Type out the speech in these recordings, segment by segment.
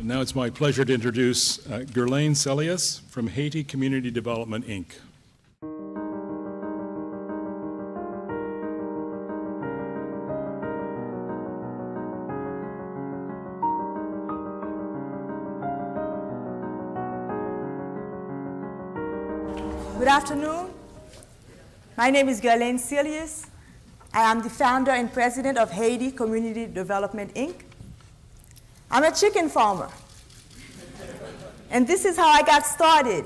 Now it's my pleasure to introduce Guirlane Celius from Haiti Community Development, Inc. Good afternoon. My name is Guirlane Celius. I am the founder and president of Haiti Community Development, Inc. I'm a chicken farmer. And this is how I got started.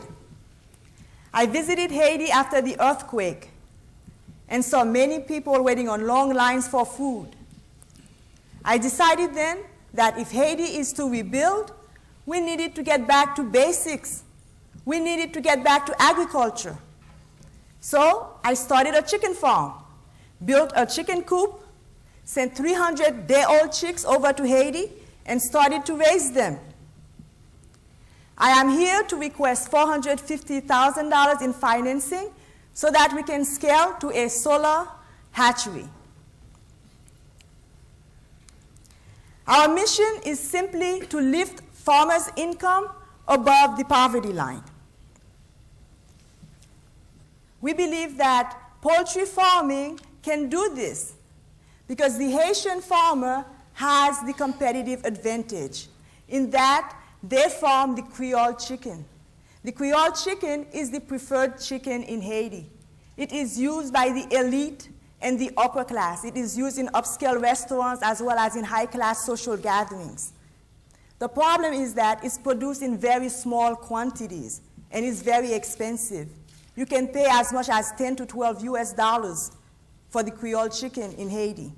I visited Haiti after the earthquake and saw many people waiting on long lines for food. I decided then that if Haiti is to rebuild, we needed to get back to basics. We needed to get back to agriculture. So I started a chicken farm, built a chicken coop, sent 300 day-old chicks over to Haiti, and started to raise them. I am here to request $450,000 in financing so that we can scale to a solar hatchery. Our mission is simply to lift farmers' income above the poverty line. We believe that poultry farming can do this because the Haitian farmer has the competitive advantage in that they farm the Creole chicken. The Creole chicken is the preferred chicken in Haiti. It is used by the elite and the upper class. It is used in upscale restaurants as well as in high-class social gatherings. The problem is that it's produced in very small quantities and it's very expensive. You can pay as much as 10 to 12 US dollars for the Creole chicken in Haiti.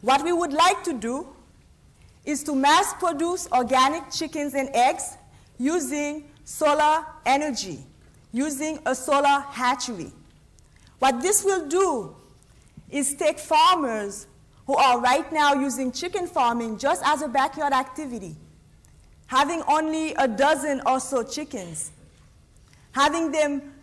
What we would like to do is to mass produce organic chickens and eggs using solar energy, using a solar hatchery. What this will do is take farmers who are right now using chicken farming just as a backyard activity, having only a dozen or so chickens, having them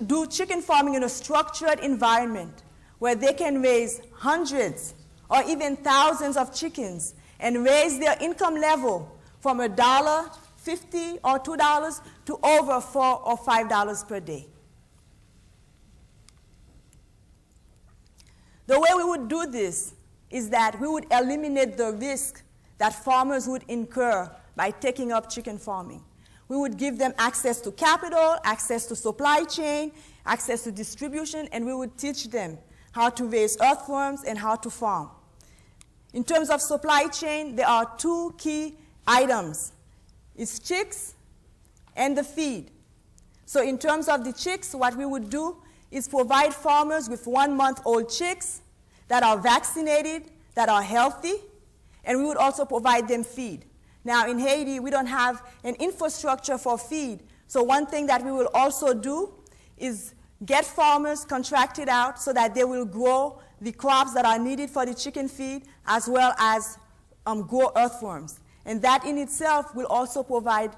do chicken farming in a structured environment where they can raise hundreds or even thousands of chickens and raise their income level from $1, $50 or $2 to over $4 or $5 per day. The way we would do this is that we would eliminate the risk that farmers would incur by taking up chicken farming. We would give them access to capital, access to supply chain, access to distribution, and we would teach them how to raise earthworms and how to farm. In terms of supply chain, there are two key items. It's chicks and the feed. So in terms of the chicks, what we would do is provide farmers with 1-month-old chicks that are vaccinated, that are healthy, and we would also provide them feed. Now in Haiti, we don't have an infrastructure for feed. So one thing that we will also do is get farmers contracted out so that they will grow the crops that are needed for the chicken feed as well as grow earthworms. And that in itself will also provide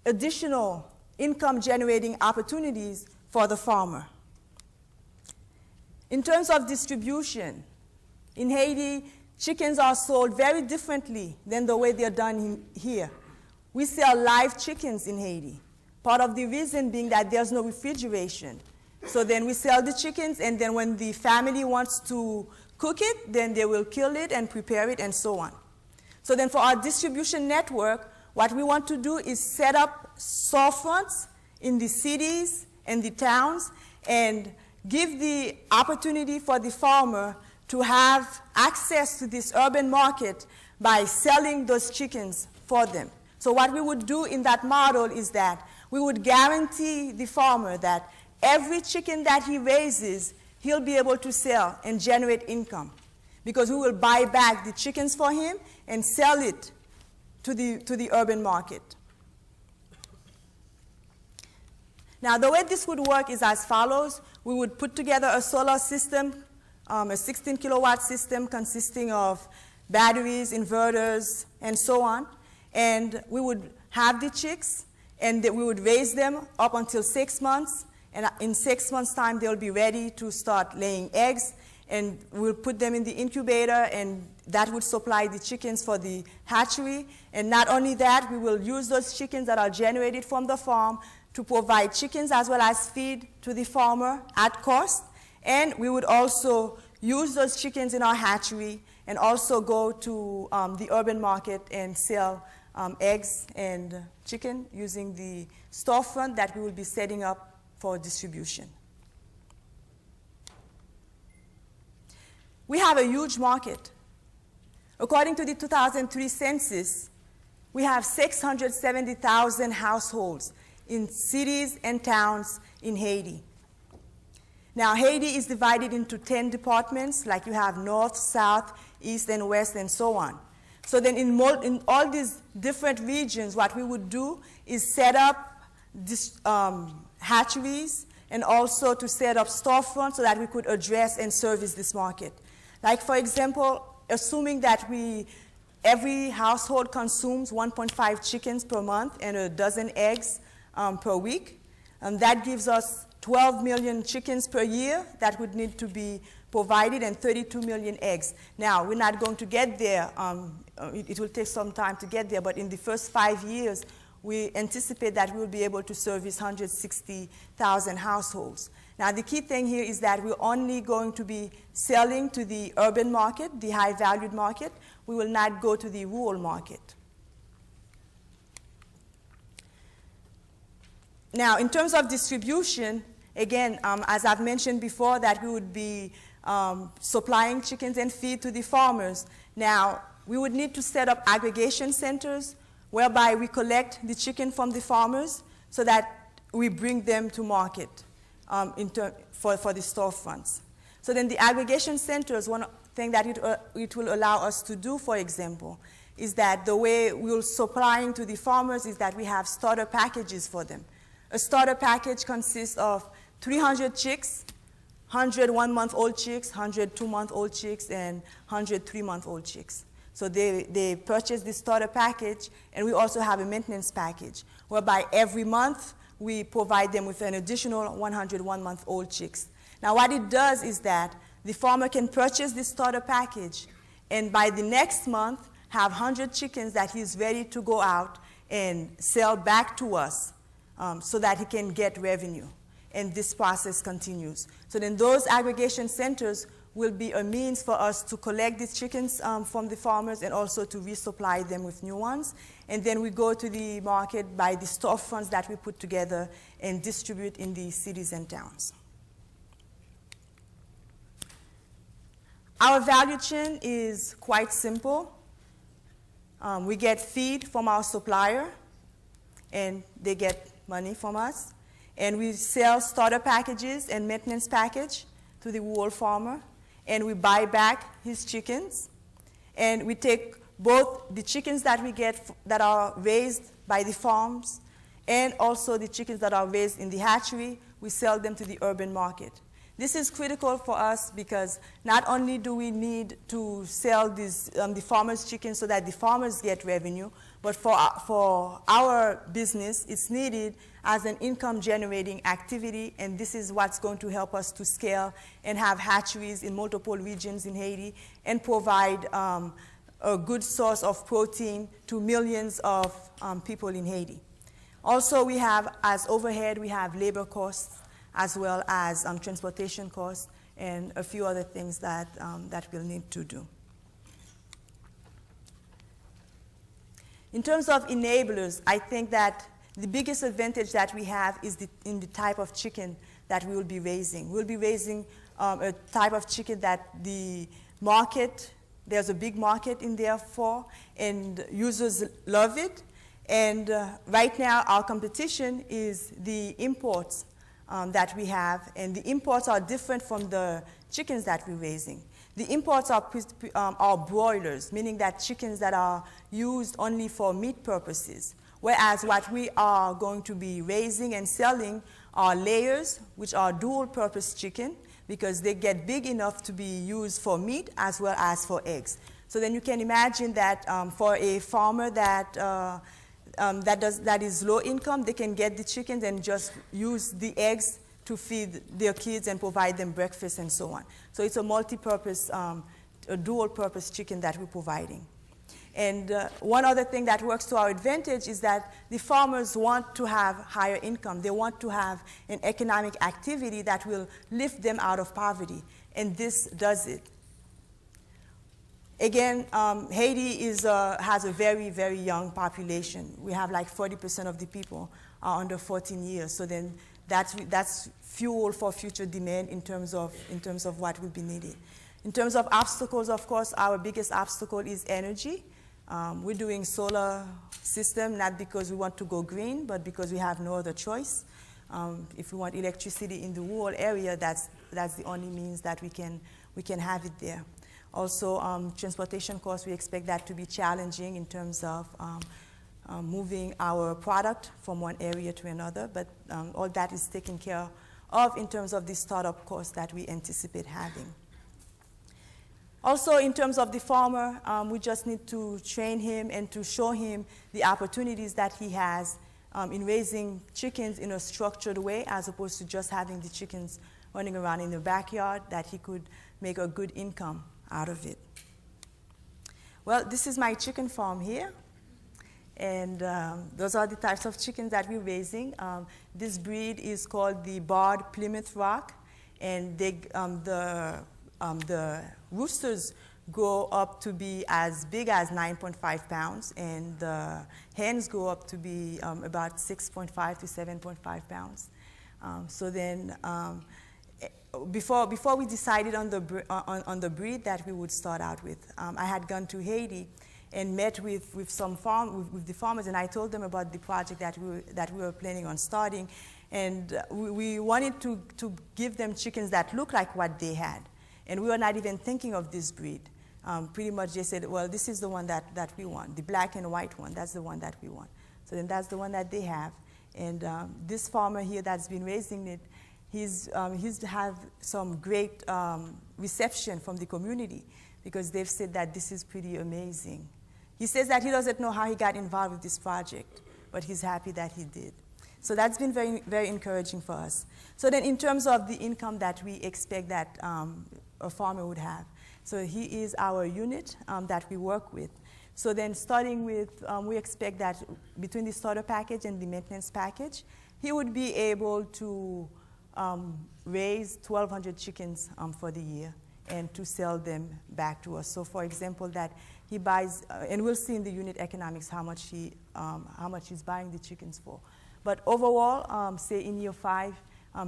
additional income generating opportunities for the farmer. In terms of distribution, in Haiti, chickens are sold very differently than the way they're done here. We sell live chickens in Haiti, part of the reason being that there's no refrigeration. So then we sell the chickens, and then when the family wants to cook it, then they will kill it and prepare it and so on. So then for our distribution network, what we want to do is set up storefronts in the cities and the towns and give the opportunity for the farmer to have access to this urban market by selling those chickens for them. So what we would do in that model is that we would guarantee the farmer that every chicken that he raises, he'll be able to sell and generate income because we will buy back the chickens for him and sell it to the urban market. Now, the way this would work is as follows. We would put together a solar system, a 16 kilowatt system consisting of batteries, inverters, and so on. And we would have the chicks, and we would raise them up until 6 months. And in 6 months' time, they'll be ready to start laying eggs. and we'll put them in the incubator, and that would supply the chickens for the hatchery. And not only that, we will use those chickens that are generated from the farm to provide chickens as well as feed to the farmer at cost. And we would also use those chickens in our hatchery and also go to the urban market and sell eggs and chicken using the storefront that we will be setting up for distribution. We have a huge market. According to the 2003 census, we have 670,000 households in cities and towns in Haiti. Now, Haiti is divided into 10 departments, like you have north, south, east, and west, and so on. So then in all these different regions, what we would do is set up hatcheries and also to set up storefronts so that we could address and service this market. Like, for example, assuming that every household consumes 1.5 chickens per month and a dozen eggs per week, that gives us 12 million chickens per year that would need to be provided and 32 million eggs. Now, we're not going to get there. It will take some time to get there, but in the first 5 years, we anticipate that we will be able to service 160,000 households. Now, the key thing here is that we're only going to be selling to the urban market, the high-valued market. We will not go to the rural market. Now, in terms of distribution, again, as I've mentioned before, that we would be supplying chickens and feed to the farmers. Now, we would need to set up aggregation centers whereby we collect the chicken from the farmers so that we bring them to market for the storefronts. So then the aggregation centers, one thing that it will allow us to do, for example, is that the way we're supplying to the farmers is that we have starter packages for them. A starter package consists of 300 chicks, 100 one-month-old chicks, 100 two-month-old chicks, and 100 three-month-old chicks. So they purchase this starter package, and we also have a maintenance package, whereby every month we provide them with an additional 100 one-month-old chicks. Now, what it does is that the farmer can purchase this starter package, and by the next month have 100 chickens that he's ready to go out and sell back to us so that he can get revenue. And this process continues. So then those aggregation centers will be a means for us to collect these chickens from the farmers and also to resupply them with new ones. And then we go to the market by the storefronts that we put together and distribute in the cities and towns. Our value chain is quite simple. We get feed from our supplier, and they get money from us. And we sell starter packages and maintenance package to the rural farmer. And we buy back his chickens. And we take both the chickens that we get that are raised by the farms and also the chickens that are raised in the hatchery, we sell them to the urban market. This is critical for us because not only do we need to sell the farmers' chickens so that the farmers get revenue, but for our business, it's needed as an income-generating activity, and this is what's going to help us to scale and have hatcheries in multiple regions in Haiti and provide a good source of protein to millions of people in Haiti. Also, we have, as overhead, we have labor costs as well as transportation costs and a few other things that we'll need to do. In terms of enablers, I think that the biggest advantage that we have is in the type of chicken that we will be raising. We'll be raising a type of chicken that the market, there's a big market in there for, and users love it. And right now, our competition is the imports that we have, and the imports are different from the chickens that we're raising. The imports are broilers, meaning that chickens that are used only for meat purposes, whereas what we are going to be raising and selling are layers, which are dual-purpose chicken, because they get big enough to be used for meat as well as for eggs. So then you can imagine that for a farmer that is low income, they can get the chickens and just use the eggs to feed their kids and provide them breakfast and so on. So it's a multi-purpose, a dual-purpose chicken that we're providing. And one other thing that works to our advantage is that the farmers want to have higher income. They want to have an economic activity that will lift them out of poverty, and this does it. Again, Haiti has a very, very young population. We have like 40% of the people are under 14 years. So then that's fuel for future demand in terms of what will be needed. In terms of obstacles, of course, our biggest obstacle is energy. We're doing solar system, not because we want to go green, but because we have no other choice. If we want electricity in the rural area, that's the only means that we can have it there. Also, transportation costs, we expect that to be challenging in terms of moving our product from one area to another, but all that is taken care of in terms of the startup costs that we anticipate having. Also, in terms of the farmer, we just need to train him and to show him the opportunities that he has in raising chickens in a structured way, as opposed to just having the chickens running around in the backyard, that he could make a good income out of it. Well, this is my chicken farm here, and those are the types of chickens that we're raising. This breed is called the Barred Plymouth Rock, and the roosters grow up to be as big as 9.5 pounds, and the hens grow up to be about 6.5 to 7.5 pounds. So then, before we decided on the breed that we would start out with, I had gone to Haiti and met with the farmers, and I told them about the project that we were planning on starting, and we wanted to give them chickens that look like what they had. And we were not even thinking of this breed. Pretty much they said, well, this is the one that we want, the black and white one, that's the one that we want. So then that's the one that they have. And this farmer here that's been raising it, he's had some great reception from the community, because they've said that this is pretty amazing. He says that he doesn't know how he got involved with this project, but he's happy that he did. So that's been very, very encouraging for us. So then in terms of the income that we expect that a farmer would have, so he is our unit that we work with. So then starting with, we expect that between the starter package and the maintenance package, he would be able to raise 1,200 chickens for the year and to sell them back to us. So for example, that he buys, and we'll see in the unit economics how much he's buying the chickens for. But overall, say in year 5,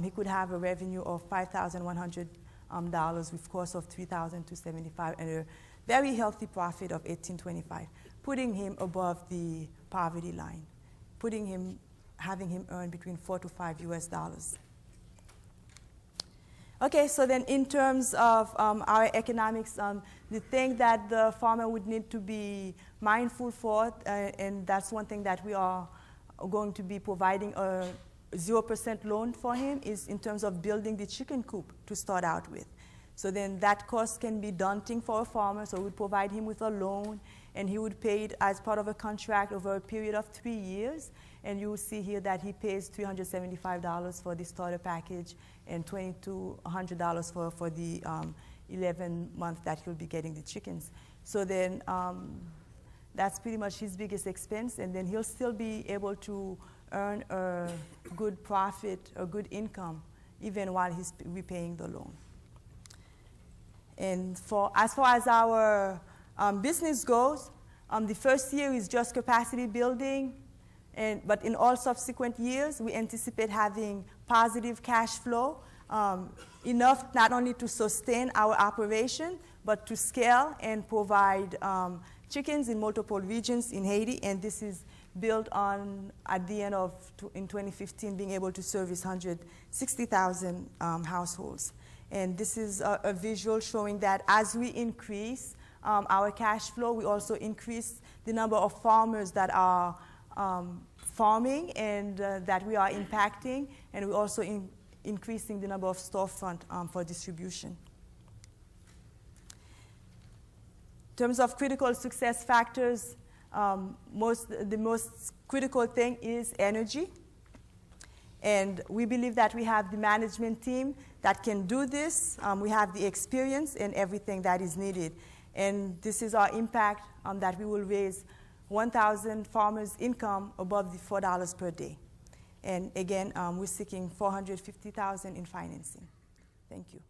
he could have a revenue of $5,100 with cost of $3,275 and a very healthy profit of $1,825, putting him above the poverty line, having him earn between $4 to $5 US. Okay, so then in terms of our economics, the thing that the farmer would need to be mindful for, and that's one thing that we are going to be providing a 0% loan for him, is in terms of building the chicken coop to start out with. So then that cost can be daunting for a farmer, so we provide him with a loan, and he would pay it as part of a contract over a period of 3 years. And you will see here that he pays $375 for the starter package and $2,200 for the 11 months that he'll be getting the chickens. So then that's pretty much his biggest expense, and then he'll still be able to earn a good profit, a good income, even while he's repaying the loan. And as far as our business goes, the first year is just capacity building, but in all subsequent years, we anticipate having positive cash flow, enough not only to sustain our operation, but to scale and provide chickens in multiple regions in Haiti. And this is built on, at the end of, in 2015, being able to service 160,000 households. And this is a visual showing that as we increase our cash flow, we also increase the number of farmers that are farming and that we are impacting, and we're also increasing the number of storefront for distribution. In terms of critical success factors, the most critical thing is energy. And we believe that we have the management team that can do this. We have the experience and everything that is needed. And this is our impact that we will raise 1,000 farmers' income above the $4 per day. And again, we're seeking $450,000 in financing. Thank you.